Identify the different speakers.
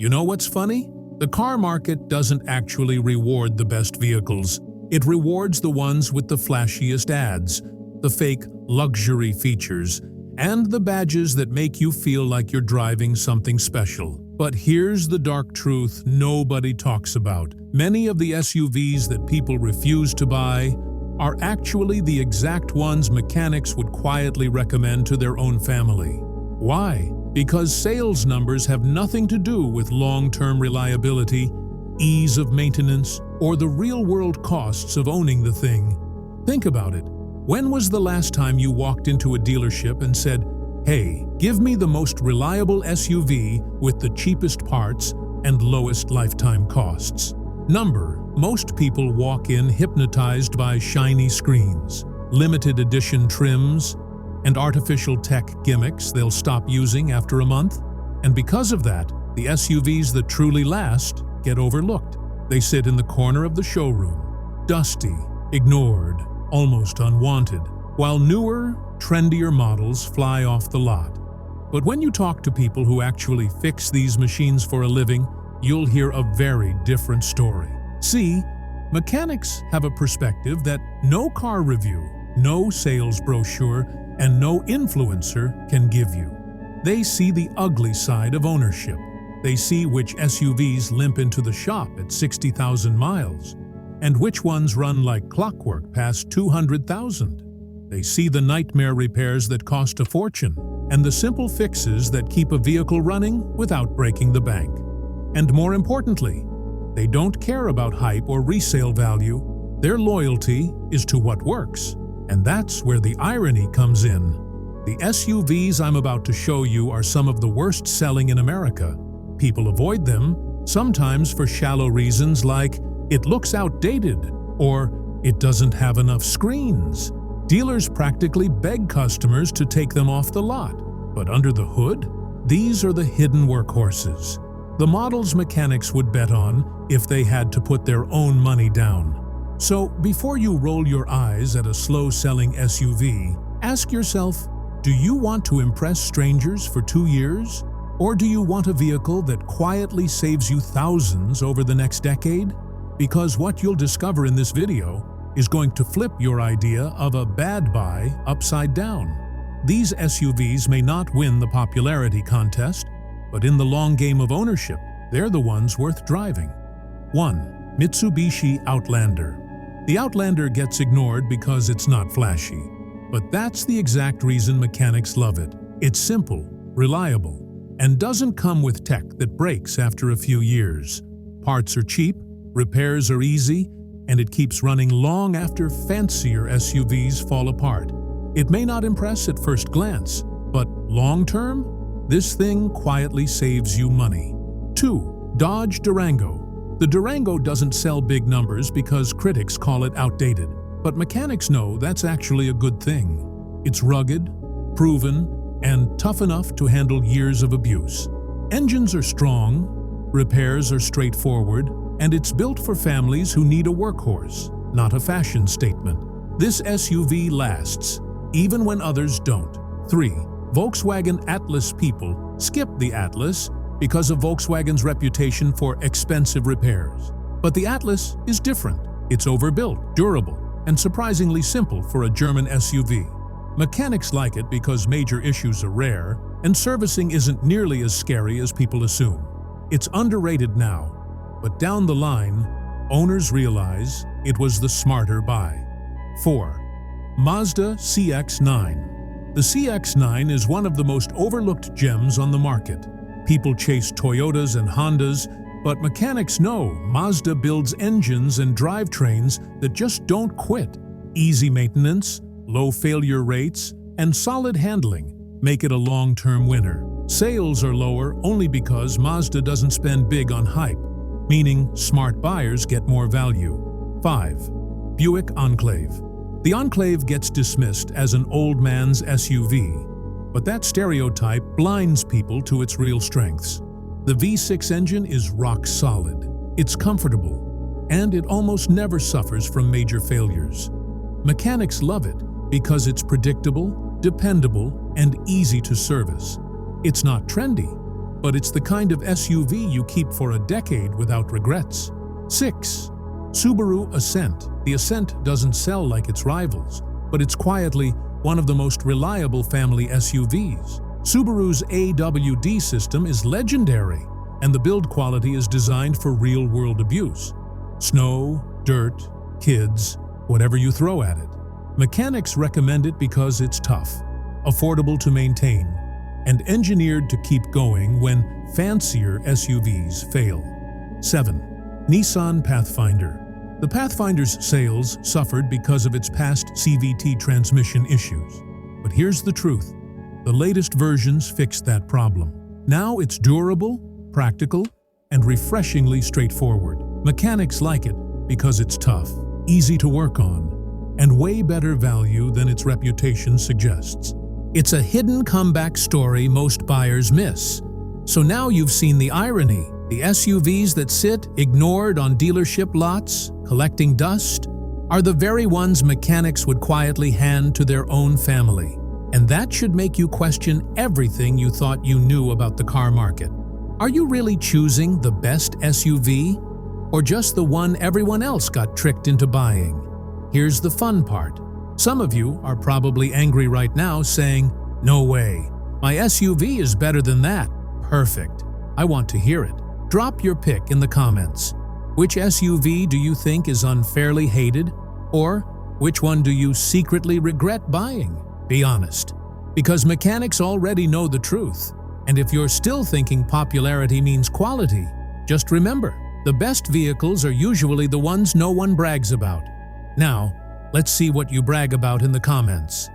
Speaker 1: You know what's funny? The car market doesn't actually reward the best vehicles. It rewards the ones with the flashiest ads, the fake luxury features, and the badges that make you feel like you're driving something special. But here's the dark truth nobody talks about. Many of the SUVs that people refuse to buy are actually the exact ones mechanics would quietly recommend to their own family. Why? Because sales numbers have nothing to do with long-term reliability, ease of maintenance, or the real-world costs of owning the thing. Think about it. When was the last time you walked into a dealership and said, "Hey, give me the most reliable SUV with the cheapest parts and lowest lifetime costs"? Most people walk in hypnotized by shiny screens, limited edition trims, and artificial tech gimmicks they'll stop using after a month. And because of that, the SUVs that truly last get overlooked. They sit in the corner of the showroom, dusty, ignored, almost unwanted, while newer, trendier models fly off the lot. But when you talk to people who actually fix these machines for a living, you'll hear a very different story. See, mechanics have a perspective that no car review, no sales brochure, and no influencer can give you. They see the ugly side of ownership. They see which SUVs limp into the shop at 60,000 miles, and which ones run like clockwork past 200,000. They see the nightmare repairs that cost a fortune, and the simple fixes that keep a vehicle running without breaking the bank. And more importantly, they don't care about hype or resale value. Their loyalty is to what works. And that's where the irony comes in. The SUVs I'm about to show you are some of the worst selling in America. People avoid them, sometimes for shallow reasons like it looks outdated or it doesn't have enough screens. Dealers practically beg customers to take them off the lot. But under the hood, these are the hidden workhorses. The models mechanics would bet on if they had to put their own money down. So, before you roll your eyes at a slow-selling SUV, ask yourself, do you want to impress strangers for 2 years? Or do you want a vehicle that quietly saves you thousands over the next decade? Because what you'll discover in this video is going to flip your idea of a bad buy upside down. These SUVs may not win the popularity contest, but in the long game of ownership, they're the ones worth driving. 1. Mitsubishi Outlander. The Outlander gets ignored because it's not flashy, but that's the exact reason mechanics love it. It's simple, reliable, and doesn't come with tech that breaks after a few years. Parts are cheap, repairs are easy, and it keeps running long after fancier SUVs fall apart. It may not impress at first glance, but long-term, this thing quietly saves you money. 2. Dodge Durango. The Durango doesn't sell big numbers because critics call it outdated, but mechanics know that's actually a good thing. It's rugged, proven, and tough enough to handle years of abuse. Engines are strong, repairs are straightforward, and it's built for families who need a workhorse, not a fashion statement. This SUV lasts, even when others don't. 3. Volkswagen Atlas. People skip the Atlas because of Volkswagen's reputation for expensive repairs. But the Atlas is different. It's overbuilt, durable, and surprisingly simple for a German SUV. Mechanics like it because major issues are rare, and servicing isn't nearly as scary as people assume. It's underrated now, but down the line, owners realize it was the smarter buy. 4. Mazda CX-9. The CX-9 is one of the most overlooked gems on the market. People chase Toyotas and Hondas, but mechanics know Mazda builds engines and drivetrains that just don't quit. Easy maintenance, low failure rates, and solid handling make it a long-term winner. Sales are lower only because Mazda doesn't spend big on hype, meaning smart buyers get more value. 5. Buick Enclave. The Enclave gets dismissed as an old man's SUV, but that stereotype blinds people to its real strengths. The V6 engine is rock solid, it's comfortable, and it almost never suffers from major failures. Mechanics love it because it's predictable, dependable, and easy to service. It's not trendy, but it's the kind of SUV you keep for a decade without regrets. 6. Subaru Ascent. The Ascent doesn't sell like its rivals, but it's quietly one of the most reliable family SUVs. Subaru's AWD system is legendary, and the build quality is designed for real-world abuse. Snow, dirt, kids, whatever you throw at it. Mechanics recommend it because it's tough, affordable to maintain, and engineered to keep going when fancier SUVs fail. 7. Nissan Pathfinder. The Pathfinder's sales suffered because of its past CVT transmission issues. But here's the truth. The latest versions fixed that problem. Now it's durable, practical, and refreshingly straightforward. Mechanics like it because it's tough, easy to work on, and way better value than its reputation suggests. It's a hidden comeback story most buyers miss. So now you've seen the irony. The SUVs that sit ignored on dealership lots, collecting dust, are the very ones mechanics would quietly hand to their own family. And that should make you question everything you thought you knew about the car market. Are you really choosing the best SUV, or just the one everyone else got tricked into buying? Here's the fun part. Some of you are probably angry right now saying, "No way, my SUV is better than that." Perfect. I want to hear it. Drop your pick in the comments. Which SUV do you think is unfairly hated? Or which one do you secretly regret buying? Be honest. Because mechanics already know the truth. And if you're still thinking popularity means quality, just remember, the best vehicles are usually the ones no one brags about. Now, let's see what you brag about in the comments.